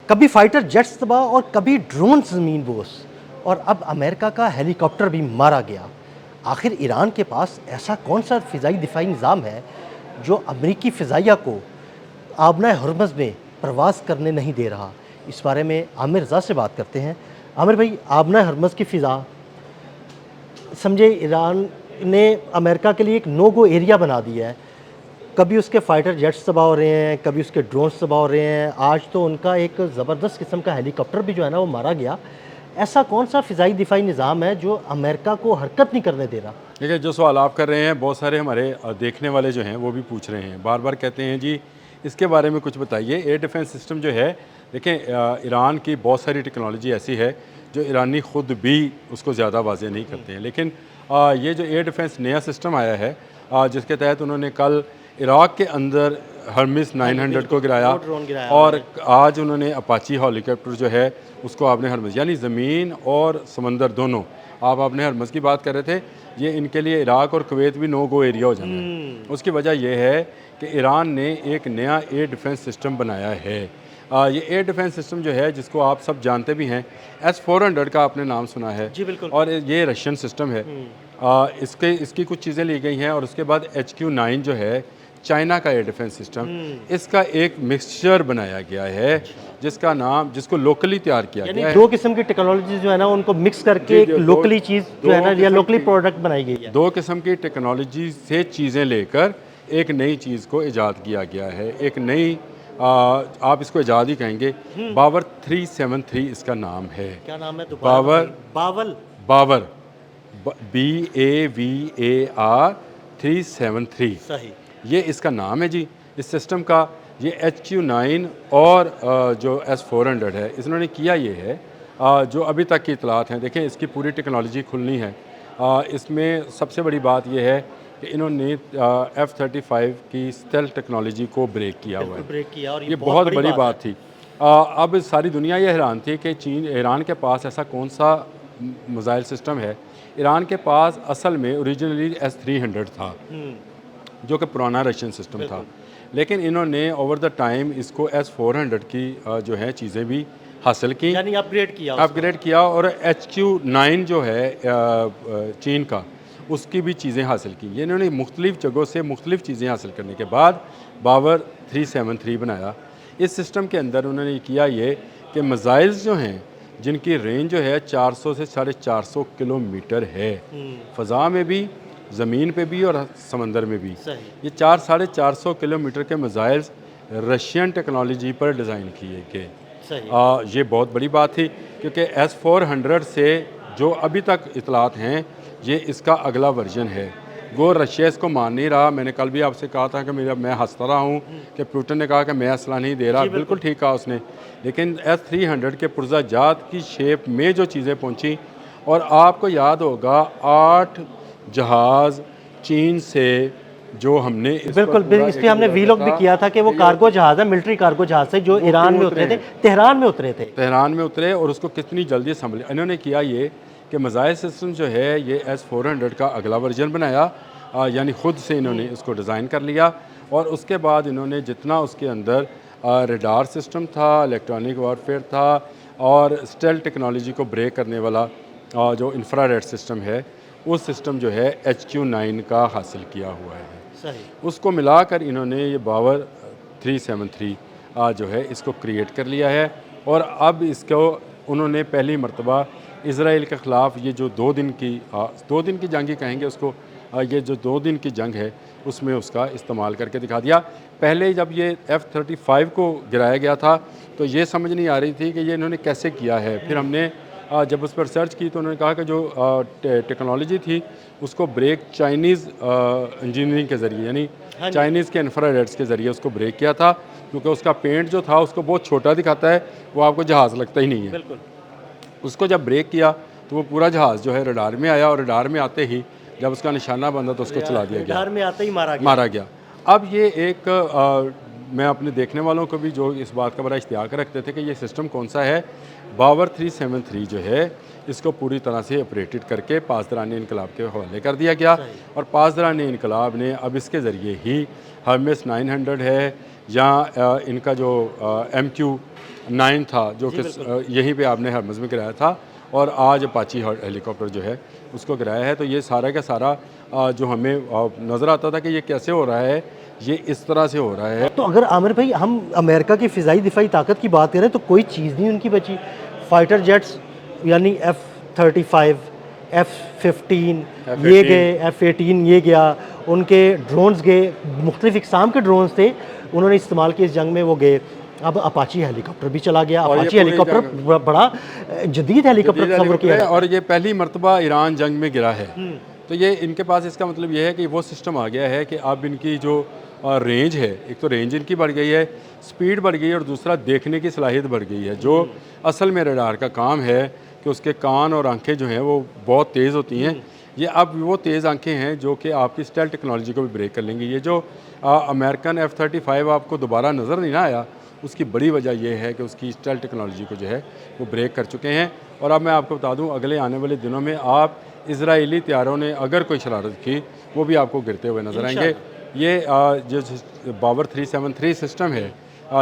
कभी fighter jets तबाह और कभी ड्रोन ज़मीन बोस, और अब अमेरिका का हेलीकॉप्टर भी मारा गया। आखिर ईरान के पास ऐसा कौन सा फ़िज़ाई दिफाई निज़ाम है जो अमरीकी फ़िज़ाइया को आबना हरमज़ में प्रवास करने नहीं दे रहा? इस बारे में आमिर रज़ा से बात करते हैं। आमिर भाई, आबना हरमज़ की फ़िज़ा समझे ईरान ने अमेरिका के लिए एक नो गो एरिया बना दिया है। कभी उसके फाइटर जेट्स तबाह हो रहे हैं, कभी उसके ड्रोन्स तबाह हो रहे हैं। आज तो उनका एक ज़बरदस्त किस्म का हेलीकॉप्टर भी जो है ना वो मारा गया। ऐसा कौन सा फ़िज़ाई दिफाई निज़ाम है जो अमेरिका को हरकत नहीं करने दे रहा? देखिए, जो सवाल आप कर रहे हैं, बहुत सारे हमारे देखने वाले जो हैं वो भी पूछ रहे हैं, बार बार कहते हैं जी इसके बारे में कुछ बताइए। एयर डिफेंस सिस्टम जो है, देखें, ईरान की बहुत सारी टेक्नोलॉजी ऐसी है जो ईरानी ख़ुद भी उसको ज़्यादा वाज़ेह नहीं करते हैं, लेकिन ये जो एयर डिफेंस नया सिस्टम आया है, जिसके तहत उन्होंने कल इराक़ के अंदर हर्मिस 900 को गिराया, और आज उन्होंने अपाची हेलीकॉप्टर जो है उसको आपने हरमज़, यानी ज़मीन और समंदर दोनों, आप आपने हरमज़ की बात कर रहे थे, ये इनके लिए इराक़ और कुवैत भी नो गो एरिया हो जाना है। उसकी वजह यह है कि ईरान ने एक नया एयर डिफेंस सिस्टम बनाया है। ये एयर डिफेंस सिस्टम जो है, जिसको आप सब जानते भी हैं, S-400 का आपने नाम सुना है जी बिल्कुल। और ये रशियन सिस्टम है। इसकी कुछ चीज़ें ली गई हैं, और उसके बाद HQ-9 जो है चाइना का एयर डिफेंस सिस्टम, इसका एक मिक्सचर बनाया गया है जिसको लोकली तैयार किया गया है। दो किस्म की टेक्नोलॉजी जो है ना उनको मिक्स करके एक लोकली चीज़ जो है ना, या लोकली प्रोडक्ट बनाई गई है। दो किस्म की टेक्नोलॉजी से चीज़ें लेकर एक नई चीज़ को ईजाद किया गया है, एक नई आप इसको ईजाद ही कहेंगे। बावर 373 इसका नाम है। क्या नाम है? बावर बावर BAVAR 373 सही। ये इसका नाम है जी इस सिस्टम का। ये HQ-9 और जो S-400 है, इन्होंने किया ये है, जो अभी तक की इतलात हैं, देखें इसकी पूरी टेक्नोलॉजी खुलनी है। इसमें सबसे बड़ी बात यह है कि इन्होंने F-35 की स्टेल्थ टेक्नोलॉजी को ब्रेक किया हुआ है। ब्रेक किया, और ये बहुत बड़ी बात थी। अब सारी दुनिया ये हैरान थी कि ईरान के पास ऐसा कौन सा मिसाइल सिस्टम है। ईरान के पास असल में ओरिजिनली S-300 था, जो कि पुराना रशियन सिस्टम था, लेकिन इन्होंने ओवर द टाइम इसको S-400 की जो है चीज़ें भी हासिल की, यानी अपग्रेड किया, और HQ-9 जो है चीन का, उसकी भी चीज़ें हासिल की। ये इन्होंने मुख्तलिफ़ जगहों से मुख्तलिफ़ चीज़ें हासिल करने के बाद बावर 373 बनाया। इस सिस्टम के अंदर उन्होंने किया ये कि मिसाइल्स जो हैं, जिनकी रेंज जो है 400 से 450 किलोमीटर है, फ़ज़ा में भी, ज़मीन पे भी और समंदर में भी, ये 400-450 किलोमीटर के मिसाइल्स रशियन टेक्नोलॉजी पर डिज़ाइन किए गए। ये बहुत बड़ी बात थी, क्योंकि S-400 से जो अभी तक इतलात हैं, ये इसका अगला वर्जन है। वो रशिया इसको मान नहीं रहा। मैंने कल भी आपसे कहा था कि मैं हंसता रहा हूँ कि पुतिन ने कहा कि मैं असला नहीं दे रहा। बिल्कुल ठीक कहा उसने, लेकिन S-300 के पुर्ज़ाजात की शेप में जो चीज़ें पहुँची, और आपको याद होगा 8 जहाज़ चीन से जो हमने बिल्कुल, इस पे हमने वीलॉग भी किया था कि वो कार्गो जहाज़ है, मिलिट्री कार्गो जहाज़ है, जो ईरान में उतरे थे, तेहरान में उतरे, और उसको कितनी जल्दी संभले। इन्होंने किया ये कि मिसाइल सिस्टम जो है ये S-400 का अगला वर्जन बनाया, यानी ख़ुद से इन्होंने इसको डिज़ाइन कर लिया, और उसके बाद इन्होंने जितना उसके अंदर रडार सिस्टम था, इलेक्ट्रॉनिक वारफेयर था, और स्टेल्थ टेक्नोलॉजी को ब्रेक करने वाला जो इंफ्रारेड सिस्टम है, उस सिस्टम जो है HQ-9 का हासिल किया हुआ है। सही। उसको मिलाकर इन्होंने ये बावर 373 जो है इसको क्रिएट कर लिया है, और अब इसको उन्होंने पहली मरतबा इसराइल के ख़िलाफ़ ये जो 2 दिन की जंग ही कहेंगे उसको, ये जो 2 दिन की जंग है उसमें उसका इस्तेमाल करके दिखा दिया। पहले जब ये F-35 को गिराया गया था तो ये समझ नहीं आ रही थी कि ये इन्होंने कैसे किया है। फिर हमने जब उस पर सर्च की तो उन्होंने कहा कि जो टेक्नोलॉजी थी उसको ब्रेक चाइनीज़ इंजीनियरिंग के ज़रिए, यानी चाइनीज़ के इंफ्रारेड्स के ज़रिए उसको ब्रेक किया था, क्योंकि उसका पेंट जो था उसको बहुत छोटा दिखाता है, वो आपको जहाज़ लगता ही नहीं है। बिल्कुल। उसको जब ब्रेक किया तो वो पूरा जहाज़ जो है रडार में आया, और रडार में आते ही जब उसका निशाना बंदा तो उसको चला दिया गया, रडार में आते ही मारा गया। अब ये एक मैं अपने देखने वालों को भी जो इस बात का बड़ा इश्तियाक रखते थे कि ये सिस्टम कौन सा है, बावर 373 जो है इसको पूरी तरह से ऑपरेटेड करके पासदारानी इनकलाब के हवाले कर दिया गया, और पासदारानी इनकलाब ने अब इसके ज़रिए ही हर्मेस 900 है, या इनका जो MQ 9 था जो कि यहीं पे आपने हरमज़ में गिराया था, और आज अपाची हेलीकॉप्टर जो है उसको गिराया है। तो ये सारा का सारा जो हमें नज़र आता था कि ये कैसे हो रहा है, ये इस तरह से हो रहा है। तो अगर आमिर भाई हम अमेरिका की फ़िज़ाई दिफाई ताकत की बात करें तो कोई चीज़ नहीं उनकी बची। फाइटर जेट्स यानी F-35, F-15 ये गए, F-18 ये गया, उनके ड्रोन्स गए, मुख्तलिफ़ इक़साम के ड्रोन्स थे उन्होंने इस्तेमाल किए इस जंग में, वो गए। अब अपाची हेलीकॉप्टर भी चला गया। अपाची हेलीकॉप्टर बड़ा जदीद हेलीकॉप्टर तस्वर किया है। और ये पहली मरतबा ईरान जंग में गिरा है। तो ये इनके पास, इसका मतलब ये है कि वो सिस्टम आ गया है कि अब इनकी जो रेंज है, एक तो रेंज इनकी बढ़ गई है, स्पीड बढ़ गई है, और दूसरा देखने की सलाहियत बढ़ गई है। जो असल में रडार का काम है कि उसके कान और आंखें जो हैं वो बहुत तेज़ होती हैं, ये अब वो तेज़ आंखें हैं जो कि आपकी स्टेल्थ टेक्नोलॉजी को भी ब्रेक कर लेंगी। ये जो अमेरिकन F-35 आपको दोबारा नज़र नहीं ना आया, उसकी बड़ी वजह यह है कि उसकी स्टेल्थ टेक्नोलॉजी को जो है वो ब्रेक कर चुके हैं। और अब मैं आपको बता दूं, अगले आने वाले दिनों में आप इजरायली त्यारों ने अगर कोई शरारत की, वो भी आपको गिरते हुए नज़र आएंगे। ये जो बावर 373 सिस्टम है,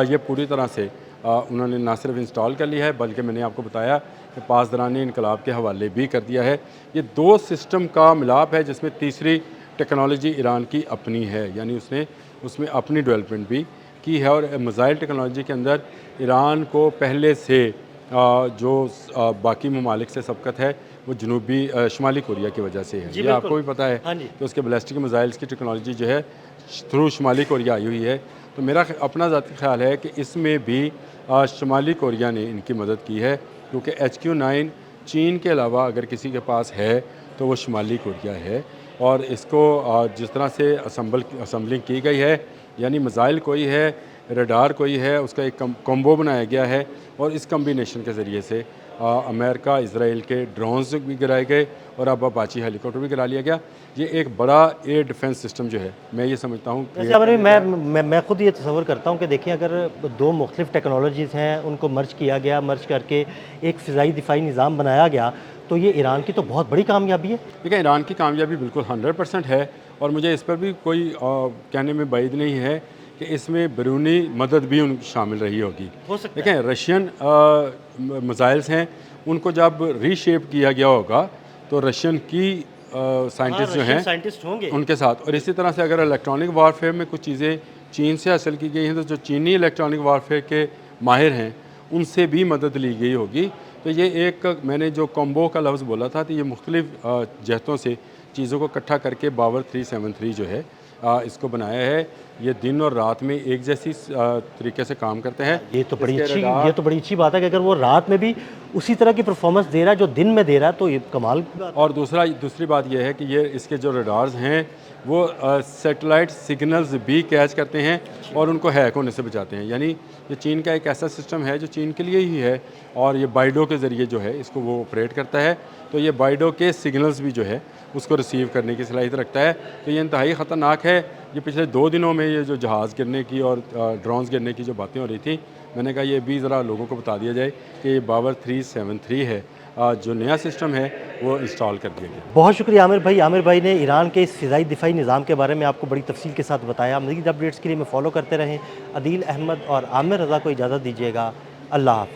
ये पूरी तरह से उन्होंने ना सिर्फ इंस्टॉल कर लिया है, बल्कि मैंने आपको बताया कि पासदारानी इनकलाब के हवाले भी कर दिया है। ये दो सिस्टम का मिलाप है जिसमें तीसरी टेक्नोलॉजी ईरान की अपनी है, यानी उसने उसमें अपनी डेवलपमेंट भी की है। और मिसाइल टेक्नोलॉजी के अंदर ईरान को पहले से जो बाकी ममालिक से सबकत है वो शुमाली कोरिया की वजह से है। ये आपको भी पता है कि उसके बैलिस्टिक मिसाइल्स की टेक्नोलॉजी जो है थ्रू शुमाली कोरिया आई हुई है। तो मेरा अपना ज़ाती ख्याल है कि इसमें भी शुमाली कोरिया ने इनकी मदद की है, क्योंकि HQ-9 चीन के अलावा अगर किसी के पास है तो वो शुमाली कोरिया है। और इसको जिस तरह से असम्बलिंग की गई है, यानी मिसाइल कोई है, रडार कोई है, उसका एक कॉम्बो बनाया गया है, और इस कम्बिनेशन के ज़रिए से अमेरिका इजराइल के ड्रोन्स भी गिराए गए, और अब अपाची हेलीकॉप्टर भी गिरा लिया गया। ये एक बड़ा एयर डिफेंस सिस्टम जो है, मैं ये समझता हूँ मैं खुद ये तस्वर करता हूँ कि देखिए, अगर दो मुख्तलिफ टेक्नोलॉजीज़ हैं उनको मर्ज किया गया, मर्ज करके एक फ़िज़ाई दिफाई निज़ाम बनाया गया, तो ये ईरान की तो बहुत बड़ी कामयाबी है। देखिए, ईरान की कामयाबी बिल्कुल 100% है, और मुझे इस पर भी कोई कहने में बैद नहीं है कि इसमें बैरूनी मदद भी उन शामिल रही होगी। देखें, रशियन मिसाइल्स हैं, उनको जब रीशेप किया गया होगा तो रशियन की साइंटिस्ट जो हैं साइंटिस्ट होंगे उनके साथ। और इसी तरह से अगर इलेक्ट्रॉनिक वारफेयर में कुछ चीज़ें चीन से हासिल की गई हैं, तो जो चीनी इलेक्ट्रॉनिक वारफेयर के माहिर हैं उनसे भी मदद ली गई होगी। तो ये एक, मैंने जो कॉम्बो का लफ्ज़ बोला था, तो ये मुख्तलिफ जहतों से चीज़ों को इकट्ठा करके बावर 373 जो है इसको बनाया है। ये दिन और रात में एक जैसी तरीके से काम करते हैं। ये तो बड़ी अच्छी बात है कि अगर वो रात में भी उसी तरह की परफॉर्मेंस दे रहा है जो दिन में दे रहा है, तो ये कमाल की बात। और दूसरी बात यह है कि ये इसके जो रडार्स हैं वो सैटेलाइट सिग्नल्स भी कैच करते हैं और उनको हैक होने से बचाते हैं। यानी ये चीन का एक ऐसा सिस्टम है जो चीन के लिए ही है, और ये बाइडो के ज़रिए जो है इसको वो ऑपरेट करता है। तो ये बाइडो के सिग्नल्स भी जो है उसको रिसीव करने की सलाहियत रखता है। तो ये इंतहाई ख़तरनाक है। ये पिछले 2 दिनों में ये जो जहाज़ गिरने की और ड्रोन्स गिरने की जो बातें हो रही थी, मैंने कहा ये भी ज़रा लोगों को बता दिया जाए कि ये बावर 373 है, जो नया सिस्टम है वो इंस्टॉल कर दिया गया। बहुत शुक्रिया आमिर भाई ने ईरान के इस फ़िज़ाई दिफाई निज़ाम के बारे में आपको बड़ी तफसील के साथ बताया। मज़ीद अपडेट्स के लिए मैं फॉलो करते रहें। अदील अहमद और आमिर रज़ा को इजाज़त दीजिएगा। अल्लाह हाफ़िज़।